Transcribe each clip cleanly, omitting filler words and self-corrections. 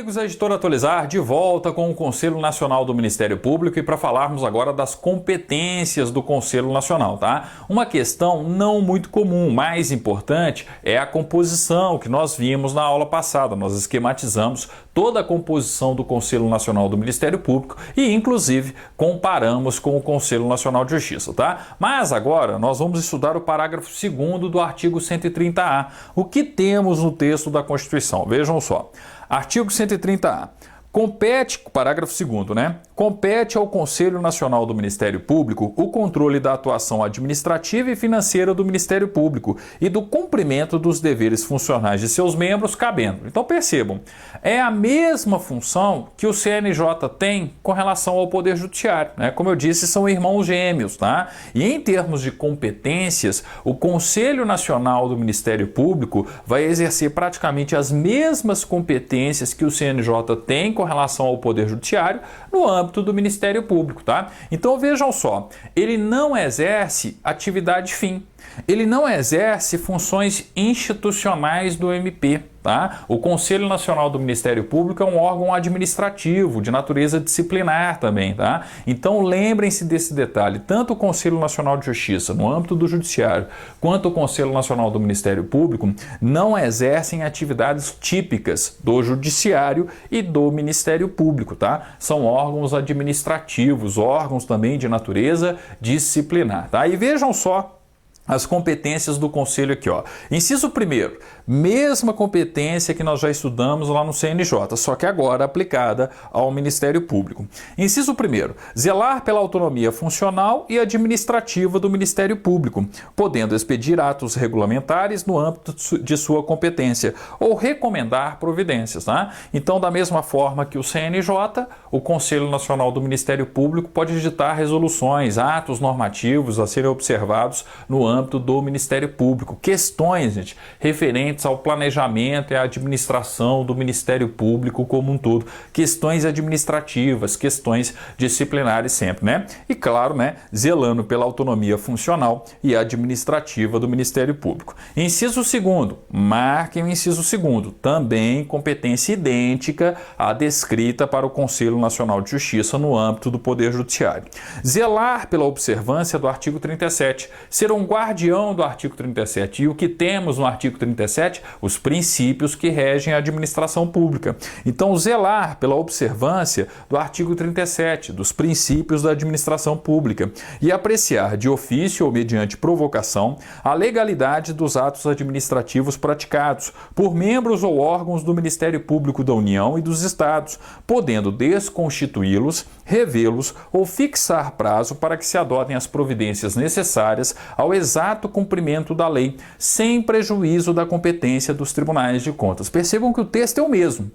amigos, a Editora Atualizar de volta com o Conselho Nacional do Ministério Público e para falarmos agora das competências do Conselho Nacional, tá? Uma questão não muito comum, mais importante é a composição que nós vimos na aula passada. Nós esquematizamos toda a composição do Conselho Nacional do Ministério Público e inclusive comparamos com o Conselho Nacional de Justiça, tá? Mas agora nós vamos estudar o parágrafo 2º do artigo 130A. O que temos no texto da Constituição? Vejam só. Artigo 130A. Compete, parágrafo 2º, né? Compete ao Conselho Nacional do Ministério Público o controle da atuação administrativa e financeira do Ministério Público e do cumprimento dos deveres funcionais de seus membros, cabendo. Então percebam, é a mesma função que o CNJ tem com relação ao Poder Judiciário, né? Como eu disse, são irmãos gêmeos, tá? E em termos de competências, o Conselho Nacional do Ministério Público vai exercer praticamente as mesmas competências que o CNJ tem com relação ao Poder Judiciário no âmbito do Ministério Público, tá? Então vejam só, ele não exerce atividade fim, ele não exerce funções institucionais do MP, tá? O Conselho Nacional do Ministério Público é um órgão administrativo, de natureza disciplinar também, tá? Então lembrem-se desse detalhe, tanto o Conselho Nacional de Justiça, no âmbito do Judiciário, quanto o Conselho Nacional do Ministério Público, não exercem atividades típicas do Judiciário e do Ministério Público, tá? São órgãos administrativos, órgãos também de natureza disciplinar, tá? E vejam só as competências do Conselho aqui, ó. Inciso 1º, mesma competência que nós já estudamos lá no CNJ, só que agora aplicada ao Ministério Público. Inciso 1º, zelar pela autonomia funcional e administrativa do Ministério Público, podendo expedir atos regulamentares no âmbito de sua competência ou recomendar providências, tá? Então, da mesma forma que o CNJ, o Conselho Nacional do Ministério Público pode editar resoluções, atos normativos a serem observados no âmbito do Ministério Público. Questões, gente, referentes ao planejamento e à administração do Ministério Público como um todo. Questões administrativas, questões disciplinares sempre, né? E claro, né, zelando pela autonomia funcional e administrativa do Ministério Público. Inciso 2º, marquem o inciso 2º, também competência idêntica à descrita para o Conselho Nacional de Justiça no âmbito do Poder Judiciário. Zelar pela observância do artigo 37, ser um guardião do artigo 37. E o que temos no artigo 37? Os princípios que regem a administração pública. Então, zelar pela observância do artigo 37, dos princípios da administração pública e apreciar de ofício ou mediante provocação a legalidade dos atos administrativos praticados por membros ou órgãos do Ministério Público da União e dos Estados, podendo desconstituí-los, revê-los ou fixar prazo para que se adotem as providências necessárias ao exato cumprimento da lei, sem prejuízo da competência dos tribunais de contas. Percebam que o texto é o mesmo.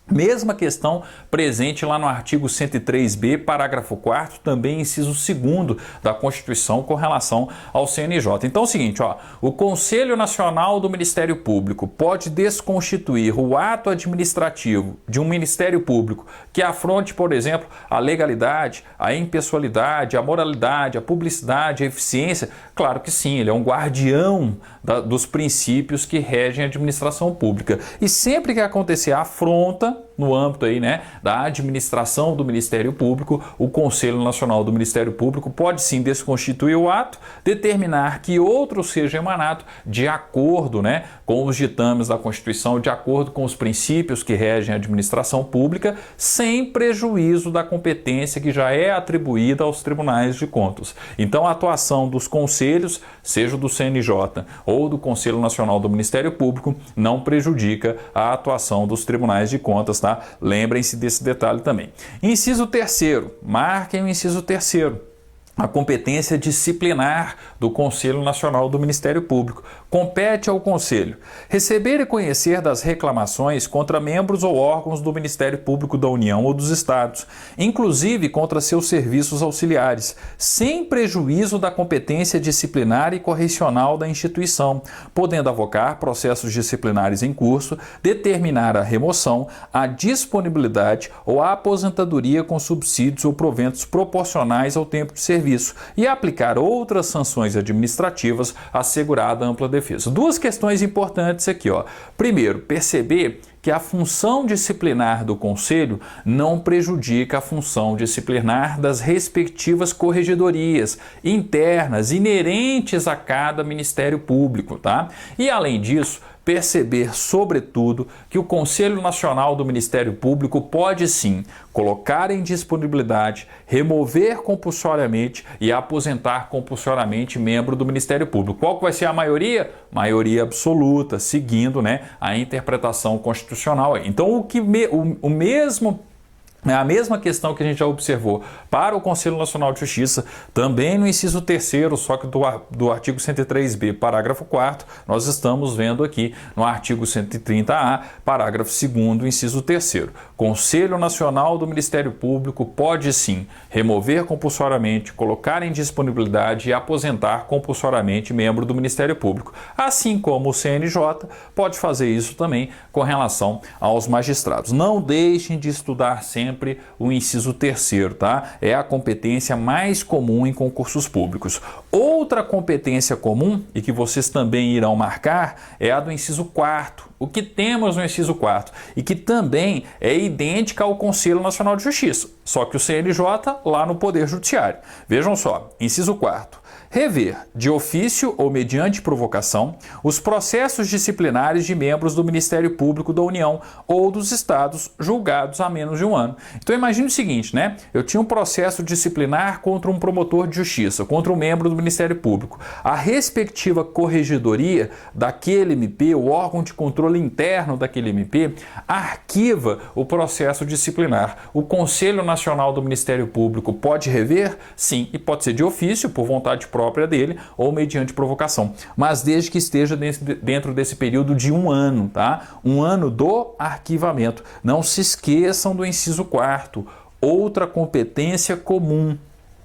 Mesma questão presente lá no artigo 103b, parágrafo 4º, também inciso 2º da Constituição com relação ao CNJ. Então é o seguinte, ó, o Conselho Nacional do Ministério Público pode desconstituir o ato administrativo de um Ministério Público que afronte, por exemplo, a legalidade, a impessoalidade, a moralidade, a publicidade, a eficiência? Claro que sim, ele é um guardião dos princípios que regem a administração pública. E sempre que acontecer a afronta no âmbito aí, né, da administração do Ministério Público, o Conselho Nacional do Ministério Público pode sim desconstituir o ato, determinar que outro seja emanado de acordo, né, com os ditames da Constituição, de acordo com os princípios que regem a administração pública, sem prejuízo da competência que já é atribuída aos tribunais de contas. Então a atuação dos conselhos, seja do CNJ ou do Conselho Nacional do Ministério Público, não prejudica a atuação dos tribunais de contas, tá? Lembrem-se desse detalhe também. Inciso 3º, marquem o inciso 3º. A competência disciplinar do Conselho Nacional do Ministério Público. Compete ao Conselho receber e conhecer das reclamações contra membros ou órgãos do Ministério Público da União ou dos Estados, inclusive contra seus serviços auxiliares, sem prejuízo da competência disciplinar e correcional da instituição, podendo avocar processos disciplinares em curso, determinar a remoção, a disponibilidade ou a aposentadoria com subsídios ou proventos proporcionais ao tempo de serviço e aplicar outras sanções administrativas assegurada a ampla defesa. Duas questões importantes aqui, ó. Primeiro, perceber que a função disciplinar do Conselho não prejudica a função disciplinar das respectivas corregedorias internas inerentes a cada Ministério Público, tá? E além disso, perceber, sobretudo, que o Conselho Nacional do Ministério Público pode sim colocar em disponibilidade, remover compulsoriamente e aposentar compulsoriamente membro do Ministério Público. Qual que vai ser a maioria? Maioria absoluta, seguindo, né, a interpretação constitucional. Então, a mesma questão que a gente já observou para o Conselho Nacional de Justiça, também no inciso 3º, só que do artigo 103b, parágrafo 4º, nós estamos vendo aqui no artigo 130A, parágrafo 2º, inciso 3º. Conselho Nacional do Ministério Público pode sim remover compulsoriamente, colocar em disponibilidade e aposentar compulsoriamente membro do Ministério Público, assim como o CNJ pode fazer isso também com relação aos magistrados. Não deixem de estudar sempre o inciso 3º, tá? É a competência mais comum em concursos públicos. Outra competência comum, e que vocês também irão marcar, é a do inciso 4º. O que temos no inciso 4º e que também é idêntica ao Conselho Nacional de Justiça, só que o CNJ lá no Poder Judiciário. Vejam só, inciso 4º. Rever, de ofício ou mediante provocação, os processos disciplinares de membros do Ministério Público da União ou dos Estados julgados há menos de um ano. Então imagine o seguinte, né? Eu tinha um processo disciplinar contra um promotor de justiça, contra um membro do Ministério Público. A respectiva corregedoria daquele MP, o órgão de controle interno daquele MP, arquiva o processo disciplinar. O Conselho Nacional do Ministério Público pode rever? Sim, e pode ser de ofício, por vontade própria dele ou mediante provocação, mas desde que esteja dentro desse período de um ano, tá? Um ano do arquivamento. Não se esqueçam do inciso 4º, outra competência comum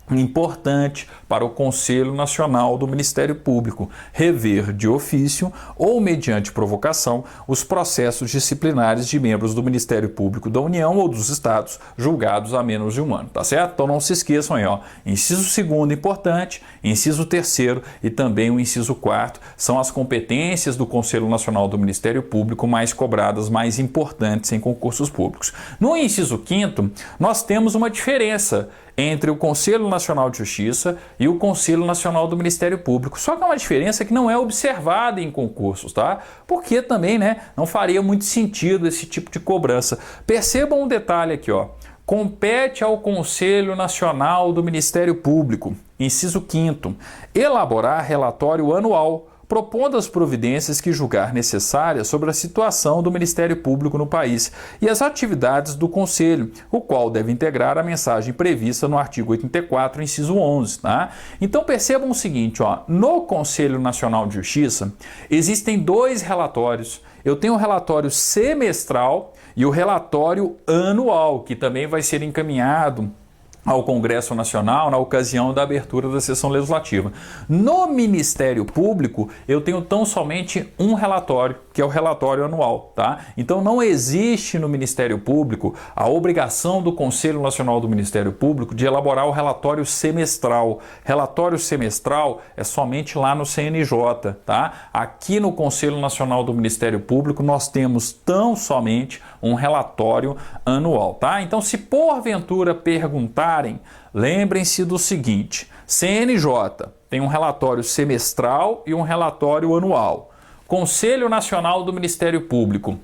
importante para o Conselho Nacional do Ministério Público, rever de ofício ou mediante provocação os processos disciplinares de membros do Ministério Público da União ou dos Estados julgados há menos de um ano, tá certo? Então não se esqueçam aí, ó, inciso 2º importante, inciso 3º e também o inciso 4º são as competências do Conselho Nacional do Ministério Público mais cobradas, mais importantes em concursos públicos. No inciso 5º, nós temos uma diferença entre o Conselho Nacional de Justiça e o Conselho Nacional do Ministério Público. Só que é uma diferença que não é observada em concursos, tá? Porque também, né, não faria muito sentido esse tipo de cobrança. Percebam um detalhe aqui, ó. Compete ao Conselho Nacional do Ministério Público, inciso 5º, elaborar relatório anual propondo as providências que julgar necessárias sobre a situação do Ministério Público no país e as atividades do Conselho, o qual deve integrar a mensagem prevista no artigo 84, inciso 11. Tá? Então percebam o seguinte, ó, no Conselho Nacional de Justiça existem dois relatórios. Eu tenho o relatório semestral e o relatório anual, que também vai ser encaminhado ao Congresso Nacional na ocasião da abertura da sessão legislativa. No Ministério Público, eu tenho tão somente um relatório, que é o relatório anual, tá? Então não existe no Ministério Público a obrigação do Conselho Nacional do Ministério Público de elaborar o relatório semestral. Relatório semestral é somente lá no CNJ, tá? Aqui no Conselho Nacional do Ministério Público nós temos tão somente um relatório anual, tá? Então se porventura perguntarem, lembrem-se do seguinte: CNJ tem um relatório semestral e um relatório anual. Conselho Nacional do Ministério Público,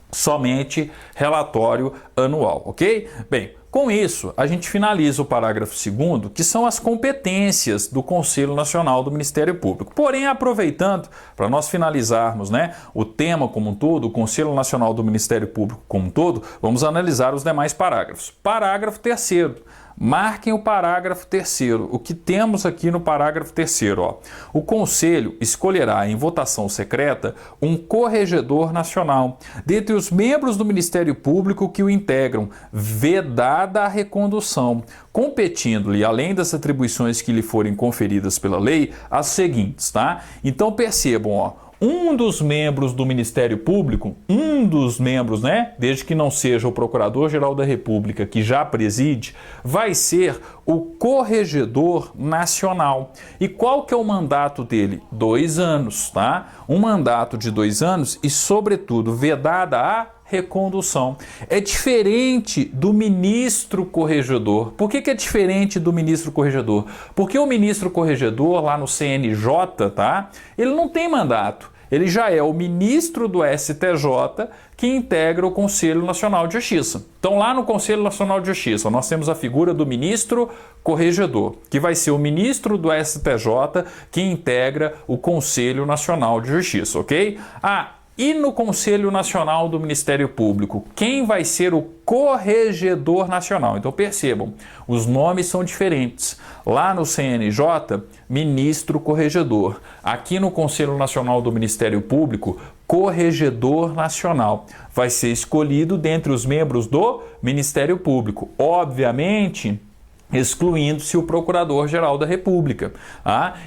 somente relatório anual, ok? Bem, com isso, a gente finaliza o parágrafo 2º, que são as competências do Conselho Nacional do Ministério Público. Porém, aproveitando para nós finalizarmos, né, o tema como um todo, o Conselho Nacional do Ministério Público como um todo, vamos analisar os demais parágrafos. Parágrafo 3º. Marquem o parágrafo 3º. O que temos aqui no parágrafo 3º? Ó. O Conselho escolherá em votação secreta um corregedor nacional, dentre os membros do Ministério Público que o integram, vedada a recondução, competindo-lhe, além das atribuições que lhe forem conferidas pela lei, as seguintes, tá? Então percebam, ó. Um dos membros do Ministério Público, né, desde que não seja o Procurador-Geral da República, que já preside, vai ser o Corregedor Nacional. E qual que é o mandato dele? 2 anos, tá? Um mandato de 2 anos e, sobretudo, vedada a recondução. É diferente do ministro corregedor. Por que é diferente do ministro corregedor? Porque o ministro corregedor lá no CNJ, tá? Ele não tem mandato. Ele já é o ministro do STJ que integra o Conselho Nacional de Justiça. Então, lá no Conselho Nacional de Justiça, nós temos a figura do ministro corregedor, que vai ser o ministro do STJ que integra o Conselho Nacional de Justiça, ok? E no Conselho Nacional do Ministério Público, quem vai ser o corregedor nacional? Então percebam, os nomes são diferentes. Lá no CNJ, ministro corregedor. Aqui no Conselho Nacional do Ministério Público, corregedor nacional. Vai ser escolhido dentre os membros do Ministério Público. Obviamente, excluindo-se o Procurador-Geral da República.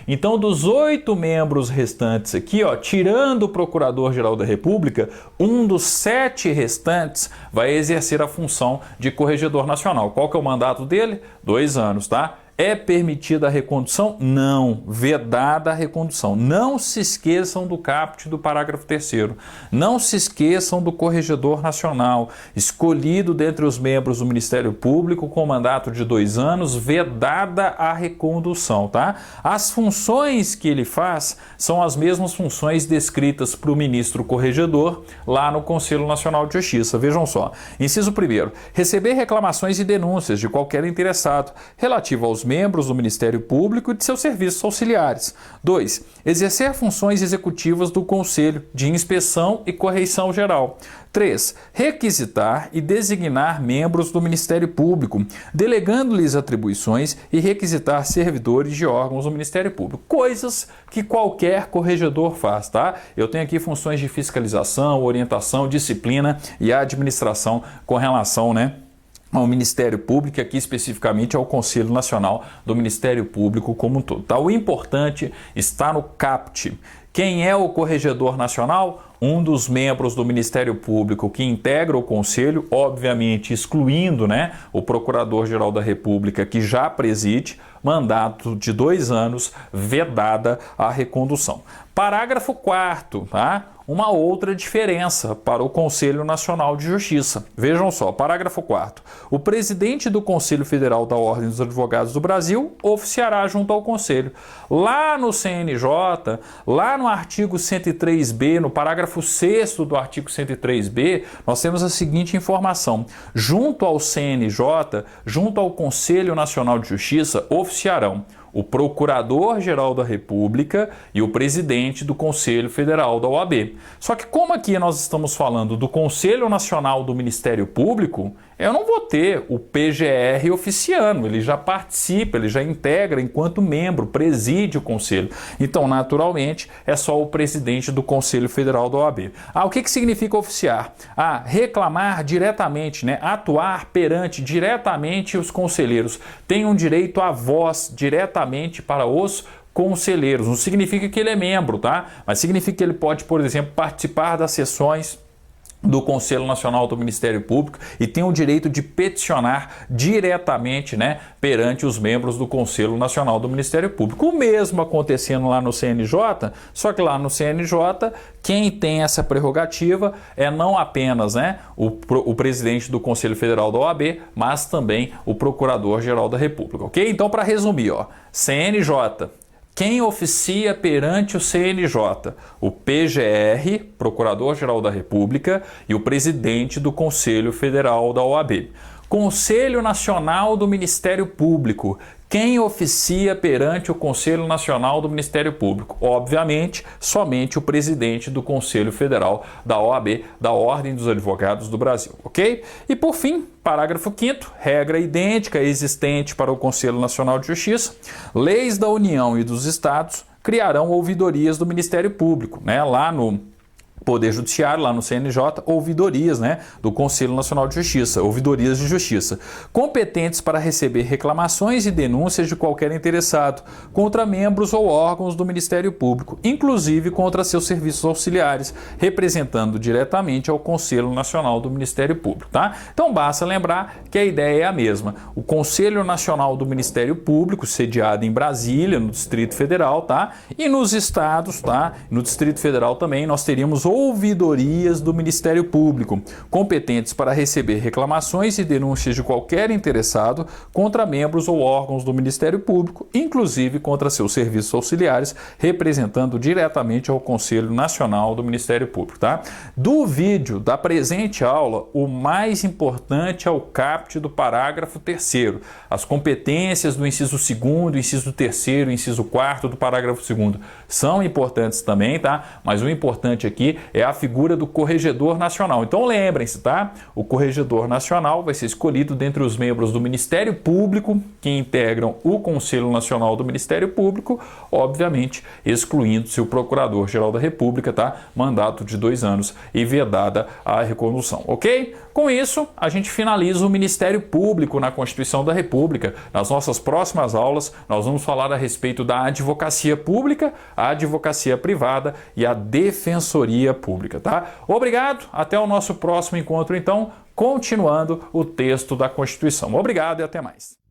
Então, dos 8 membros restantes aqui, tirando o Procurador-Geral da República, um dos 7 restantes vai exercer a função de Corregedor Nacional. Qual que é o mandato dele? 2 anos, tá? É permitida a recondução? Não. Vedada a recondução. Não se esqueçam do caput do parágrafo 3º. Não se esqueçam do Corregedor Nacional, escolhido dentre os membros do Ministério Público com mandato de 2 anos, vedada a recondução, tá? As funções que ele faz são as mesmas funções descritas para o ministro corregedor lá no Conselho Nacional de Justiça. Vejam só. Inciso 1º. Receber reclamações e denúncias de qualquer interessado relativo aos membros do Ministério Público e de seus serviços auxiliares. 2. Exercer funções executivas do Conselho de inspeção e correição geral. 3. Requisitar e designar membros do Ministério Público, delegando-lhes atribuições e requisitar servidores de órgãos do Ministério Público. Coisas que qualquer corregedor faz, tá? Eu tenho aqui funções de fiscalização, orientação, disciplina e administração com relação, ao Ministério Público, aqui especificamente ao Conselho Nacional do Ministério Público como um todo. Tá? O importante está no caput. Quem é o Corregedor Nacional? Um dos membros do Ministério Público que integra o Conselho, obviamente excluindo o Procurador-Geral da República, que já preside, mandato de 2 anos, vedada a recondução. Parágrafo 4º, tá? Uma outra diferença para o Conselho Nacional de Justiça. Vejam só, parágrafo 4º. O presidente do Conselho Federal da Ordem dos Advogados do Brasil oficiará junto ao Conselho. Lá no CNJ, lá no artigo 103b, no parágrafo 6º do artigo 103b, nós temos a seguinte informação. Junto ao CNJ, junto ao Conselho Nacional de Justiça, oficiarão o Procurador-Geral da República e o presidente do Conselho Federal da OAB. Só que como aqui nós estamos falando do Conselho Nacional do Ministério Público, eu não vou ter o PGR oficiando, ele já participa, ele já integra enquanto membro, preside o Conselho. Então, naturalmente, é só o presidente do Conselho Federal da OAB. O que significa oficiar? Reclamar diretamente, atuar perante diretamente os conselheiros. Tem um direito à voz diretamente para os conselheiros. Não significa que ele é membro, tá? Mas significa que ele pode, por exemplo, participar das sessões do Conselho Nacional do Ministério Público e tem o direito de peticionar diretamente perante os membros do Conselho Nacional do Ministério Público. O mesmo acontecendo lá no CNJ, só que lá no CNJ, quem tem essa prerrogativa é não apenas o presidente do Conselho Federal da OAB, mas também o Procurador-Geral da República, ok? Então, para resumir, CNJ. Quem oficia perante o CNJ? O PGR, Procurador-Geral da República, e o presidente do Conselho Federal da OAB. Conselho Nacional do Ministério Público. Quem oficia perante o Conselho Nacional do Ministério Público? Obviamente, somente o presidente do Conselho Federal da OAB, da Ordem dos Advogados do Brasil, ok? E por fim, parágrafo 5º, regra idêntica existente para o Conselho Nacional de Justiça. Leis da União e dos Estados criarão ouvidorias do Ministério Público, lá no Poder Judiciário, lá no CNJ, ouvidorias do Conselho Nacional de Justiça, ouvidorias de justiça, competentes para receber reclamações e denúncias de qualquer interessado contra membros ou órgãos do Ministério Público, inclusive contra seus serviços auxiliares, representando diretamente ao Conselho Nacional do Ministério Público, tá? Então basta lembrar que a ideia é a mesma. O Conselho Nacional do Ministério Público, sediado em Brasília, no Distrito Federal, tá? E nos estados, tá? No Distrito Federal também nós teríamos ouvidorias do Ministério Público, competentes para receber reclamações e denúncias de qualquer interessado contra membros ou órgãos do Ministério Público, inclusive contra seus serviços auxiliares, representando diretamente ao Conselho Nacional do Ministério Público, tá? Do vídeo da presente aula, o mais importante é o caput do parágrafo 3º, as competências do inciso 2º, inciso 3º, inciso 4º do parágrafo 2º são importantes também, tá? Mas o importante aqui é a figura do Corregedor Nacional. Então lembrem-se, tá? O Corregedor Nacional vai ser escolhido dentre os membros do Ministério Público que integram o Conselho Nacional do Ministério Público, obviamente excluindo-se o Procurador-Geral da República, tá? Mandato de 2 anos e vedada a recondução, ok? Com isso, a gente finaliza o Ministério Público na Constituição da República. Nas nossas próximas aulas, nós vamos falar a respeito da advocacia pública, a advocacia privada e a defensoria pública, tá? Obrigado, até o nosso próximo encontro, então, continuando o texto da Constituição. Obrigado e até mais.